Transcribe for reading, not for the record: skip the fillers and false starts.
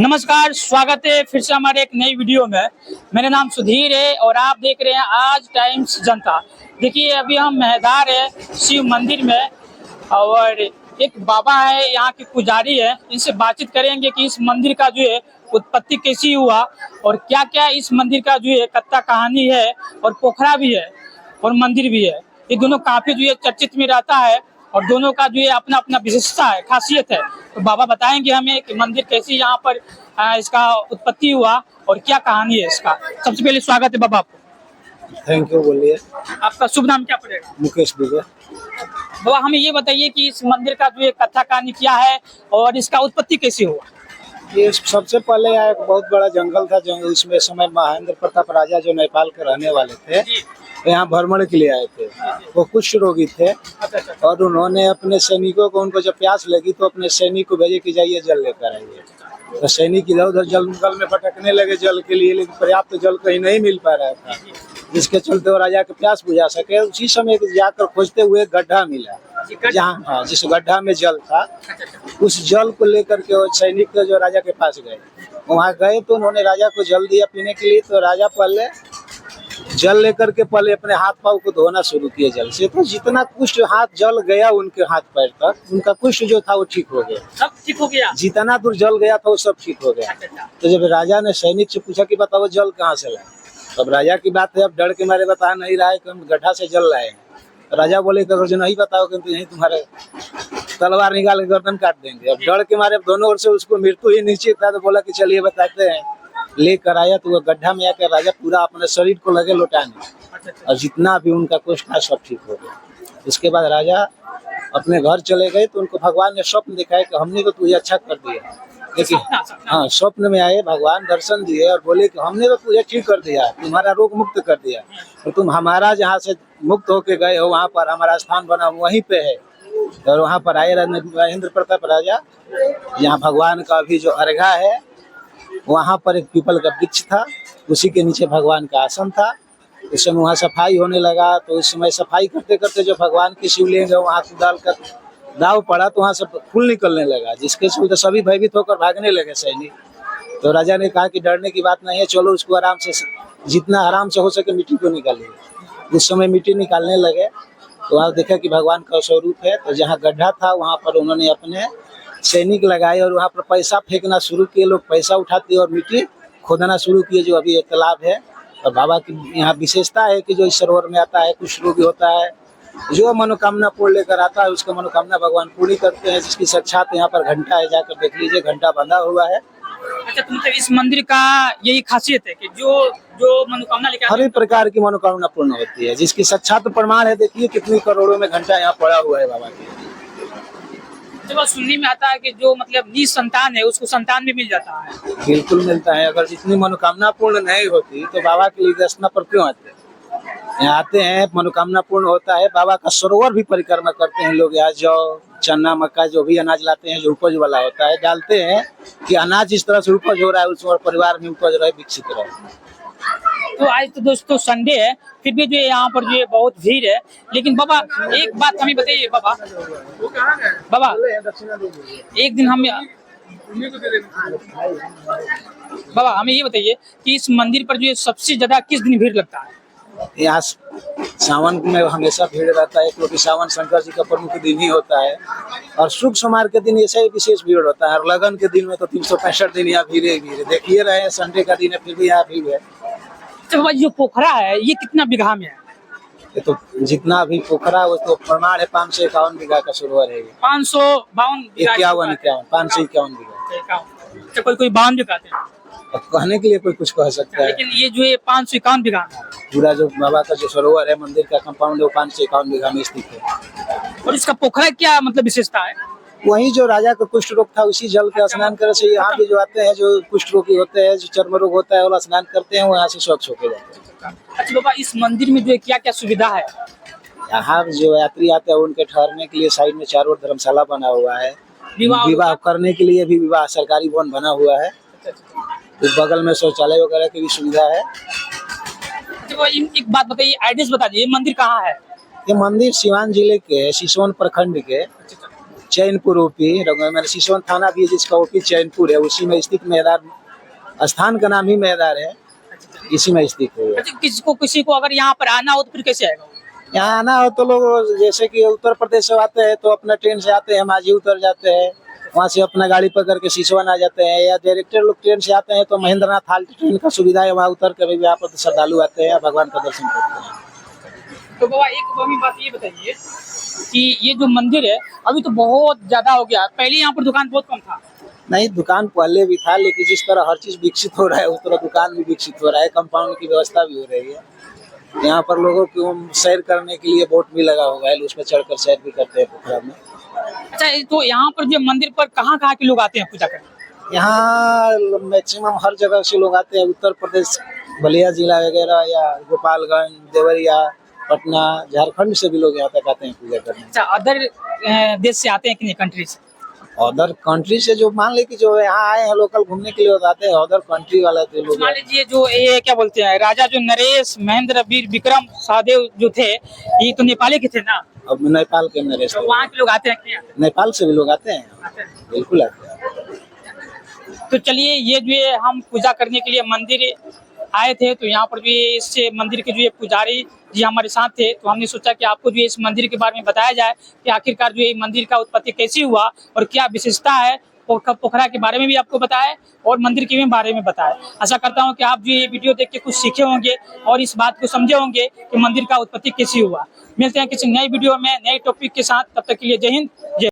नमस्कार, स्वागत है फिर से हमारे एक नई वीडियो में। मेरा नाम सुधीर है और आप देख रहे हैं आज टाइम्स जनता। देखिए अभी हम महदार है शिव मंदिर में और एक बाबा है यहाँ के पुजारी है, इनसे बातचीत करेंगे कि इस मंदिर का जो है उत्पत्ति कैसी हुआ और क्या क्या इस मंदिर का जो है कथा कहानी है और पोखरा भी है और मंदिर भी है। ये दोनों काफी जो है चर्चित में रहता है और दोनों का जो है अपना अपना विशेषता है, खासियत है। तो बाबा बताएंगे हमें कि मंदिर कैसे यहाँ पर इसका उत्पत्ति हुआ और क्या कहानी है इसका। सबसे पहले स्वागत है बाबा आपको। Thank you. बोलिए। आपका शुभ नाम क्या पड़ेगा? मुकेश दुबे। बाबा हमें ये बताइए कि इस मंदिर का जो है कथा कहानी क्या है और इसका उत्पत्ति कैसे हुआ? ये सबसे पहले यहाँ एक बहुत बड़ा जंगल था, जंगल इसमें समय महेंद्र प्रताप राजा जो नेपाल के रहने वाले थे यहाँ भ्रमण के लिए आए थे। वो कुष्ठ रोगी थे और उन्होंने अपने सैनिकों को, उनको जब प्यास लगी तो अपने सैनिक को भेजे कि जाइए जल लेकर आइए। तो सैनिक इधर उधर जंगल में भटकने लगे जल के लिए, लेकिन पर्याप्त जल कहीं नहीं मिल पा रहा था, जिसके चलते वो राजा के प्यास बुझा सके। उसी समय जाकर खोजते हुए गड्ढा मिला, जहाँ जिस गड्ढा में जल था उस जल को लेकर के वो सैनिक जो राजा के पास गए, वहाँ गए तो उन्होंने राजा को जल दिया पीने के लिए। तो राजा पहले जल लेकर के पहले अपने हाथ पाँव को धोना शुरू किए जल से। तो जितना कुष्ठ हाथ जल गया उनके हाथ पैर तक, उनका कुष्ठ जो था वो ठीक हो गया। सब ठीक हो गया? जितना दूर जल गया था वो सब ठीक हो गया। तो जब राजा ने सैनिक से पूछा कि बताओ जल कहाँ से लाए, तब राजा की बात है, अब डर के मारे बता नहीं रहा है कि हम गड्ढा से जल लाए हैं। राजा बोले कि अगर जो नहीं बताओ कि तो यही तुम्हारे तलवार निकाल के गर्दन काट देंगे। अब डर के मारे दोनों ओर से उसको मृत्यु ही निश्चित था। तो बोला कि चलिए बताते हैं। लेकर आया तो वो गड्ढा में आकर राजा पूरा अपने शरीर को लगे लौटाने और जितना भी उनका कुष्ठ था सब ठीक हो गया। उसके बाद राजा अपने घर चले गए तो उनको भगवान ने स्वप्न दिखाया कि हमने तो तुझे अच्छा कर दिया। लेकिन हाँ, स्वप्न में आए भगवान, दर्शन दिए और बोले कि हमने तो तुझे ठीक कर दिया, तुम्हारा रोग मुक्त कर दिया और तुम हमारा जहाँ से मुक्त होके गए हो वहाँ पर हमारा स्थान बना वहीं पे है। और वहाँ पर आए महेंद्र प्रताप राजा, यहाँ भगवान का भी जो अर्घा है वहाँ पर एक पीपल का वृक्ष था, उसी के नीचे भगवान का आसन था। उस समय वहाँ सफाई होने लगा तो उस समय सफाई करते करते जो भगवान की शिवलिंग है वहाँ डालकर दाव पड़ा तो वहाँ से फूल निकलने लगा, जिसके चलते सभी भयभीत होकर भागने लगे सैनिक। तो राजा ने कहा कि डरने की बात नहीं है, चलो उसको आराम से, जितना आराम से हो सके मिट्टी को निकालिए। उस समय मिट्टी निकालने लगे तो वहाँ देखा कि भगवान का स्वरूप है। तो जहाँ गड्ढा था वहाँ पर उन्होंने अपने सैनिक लगाए और वहाँ पर पैसा फेंकना शुरू किए। लोग पैसा उठाते और मिट्टी खोदना शुरू किए, जो अभी एक तालाब है। और बाबा की यहाँ विशेषता है कि जो इस सरोवर में आता है कुछ रोगी होता है, जो मनोकामना पूर्ण लेकर आता है उसका मनोकामना भगवान पूरी करते हैं। जिसकी साक्षात यहाँ पर घंटा है, जाकर देख लीजिए, घंटा बंधा हुआ है। अच्छा, तो मतलब इस मंदिर का यही खासियत है कि जो जो मनोकामना लेकर हर एक प्रकार की मनोकामना पूर्ण होती है, जिसकी साक्षात प्रमाण है। देखिए कितनी करोड़ों में घंटा यहाँ पड़ा हुआ है बाबा की। जब सुनने में आता है कि जो मतलब निसंतान है उसको संतान भी मिल जाता है। बिल्कुल मिलता है। अगर जितनी मनोकामना पूर्ण नहीं होती तो बाबा के लिए दर्शना पर क्यों आते हैं? यहाँ आते हैं, मनोकामना पूर्ण होता है। बाबा का सरोवर भी परिक्रमा करते हैं लोग। यहाँ जौ, चना, मक्का जो भी अनाज लाते हैं जो उपज वाला होता है, डालते हैं कि अनाज इस तरह से उपज हो रहा है उसमें परिवार में उपज रहे, विकसित रहे। तो आज तो दोस्तों संडे है, फिर भी जो है यहाँ पर जो है बहुत भीड़ है। लेकिन बाबा एक बात हमें बताइए बाबा, एक दिन हम बाबा हमें ये बताइए कि इस मंदिर पर जो है सबसे ज्यादा किस दिन भीड़ लगता है? यहाँ सावन में हमेशा भीड़ रहता है क्योंकि सावन शंकर जी का प्रमुख दिन ही होता है। और शुभ सोमवार के दिन ऐसा ही विशेष भीड़ होता है। और लगन के दिन में तो 365 दिन यहाँ भीड़ ही भीड़। देखिए रहे हैं, संडे का दिन है फिर भी यहाँ भीड़ है। तो बाबा जो पोखरा है ये कितना बीघा में है? ये तो जितना भी पोखरा वो तो प्रमाण है 551 बीघा का सरोवर है। 552 51 551 बीघा। अच्छा, कोई 52 भी कहते हैं। अब कहने के लिए कोई कुछ कह सकता है, लेकिन ये जो है 551 बीघा में पूरा जो बाबा का जो सरोवर है, मंदिर का कंपाउंड है, वो 551 बीघा में स्थित है। और इसका पोखरा क्या मतलब विशेषता है? वही जो राजा का कुष्ठ रोग था उसी जल के स्नान करने से यहाँ भी जो आते हैं जो कुष्ठ रोगी होते हैं, जो चर्म रोग होता है, वो स्नान करते हैं, वो यहाँ से स्वच्छ होके जाते हैं। अच्छा बाबा, इस मंदिर में जो है क्या क्या सुविधा है? यहाँ जो यात्री आते हैं उनके ठहरने के लिए साइड में चारों ओर धर्मशाला बना हुआ है। विवाह करने के लिए भी विवाह सरकारी भवन बना हुआ है। तो बगल में शौचालय वगैरह की भी सुविधा है। तो एक बात बताइए, एड्रेस बता दीजिए, मंदिर कहाँ है? ये मंदिर सिवान जिले के सिसवन प्रखंड के चैनपुर ओपी, मैंने सिसवन थाना भी है जिसका ओपी चैनपुर है, उसी में स्थित मेहदार स्थान का नाम ही मेहदार है, इसी में स्थित है। अच्छा, किसी को अगर यहाँ पर आना हो तो फिर कैसे आएगा? यहाँ आना हो तो लोग जैसे कि उत्तर प्रदेश से आते हैं तो अपना ट्रेन से आते हैं, माझी उतर जाते हैं, वहाँ से अपना गाड़ी पकड़ के सिसवन आ जाते हैं, या डायरेक्टर लोग ट्रेन से आते हैं तो महेंद्रनाथ हाल्ट ट्रेन का सुविधा है, वहाँ उतर कर भी यहाँ पर श्रद्धालु आते हैं, भगवान का दर्शन करते हैं। तो बाबा एक हमें बात ये बताइए कि ये जो मंदिर है अभी तो बहुत ज्यादा हो गया, पहले यहाँ पर दुकान बहुत कम था। नहीं, दुकान पहले भी था, लेकिन जिस तरह हर चीज विकसित हो रहा है उस तरह दुकान भी विकसित हो रहा है, कंपाउंड की व्यवस्था भी हो रही है। यहाँ पर लोगों को सैर करने के लिए बोट भी लगा हुआ है, उस पर चढ़कर सैर भी करते हैं पोखरा में। अच्छा, तो यहाँ पर जो मंदिर पर कहाँ के लोग आते हैं पूजा करने? यहाँ मैक्सिमम हर जगह से लोग आते हैं, उत्तर प्रदेश बलिया जिला वगैरह या गोपालगंज, देवरिया, पटना, झारखंड से भी लोग यहाँ तक आते हैं पूजा करने। अच्छा, अदर देश से आते हैं कि नहीं, कंट्री से? अदर कंट्री से जो मान ले कि जो यहाँ आए हैं लोकल घूमने के लिए आते हैं, अदर कंट्री वाला तो लोग। मान लीजिए जो ये क्या बोलते हैं, राजा जो नरेश महेंद्र वीर विक्रम सहदेव जो थे, ये तो नेपाली के थे ना? अब नेपाल के नरेश, तो वहाँ के लोग आते हैं क्या? नेपाल से भी लोग आते हैं, बिल्कुल आते हैं। तो चलिए, ये जो है हम पूजा करने के लिए मंदिर आए थे, तो यहाँ पर भी इस मंदिर के जो ये पुजारी जी हमारे साथ थे, तो हमने सोचा कि आपको जो इस मंदिर के बारे में बताया जाए कि आखिरकार जो ये मंदिर का उत्पत्ति कैसी हुआ और क्या विशेषता है, पोखरा के बारे में भी आपको बताया और मंदिर के बारे में बताया। आशा करता हूँ कि आप जो ये वीडियो देख के कुछ सीखे होंगे और इस बात को समझे होंगे कि मंदिर का उत्पत्ति कैसी हुआ। मिलते हैं किसी नई वीडियो में नए टॉपिक के साथ, तब तक के लिए जय हिंद, जय।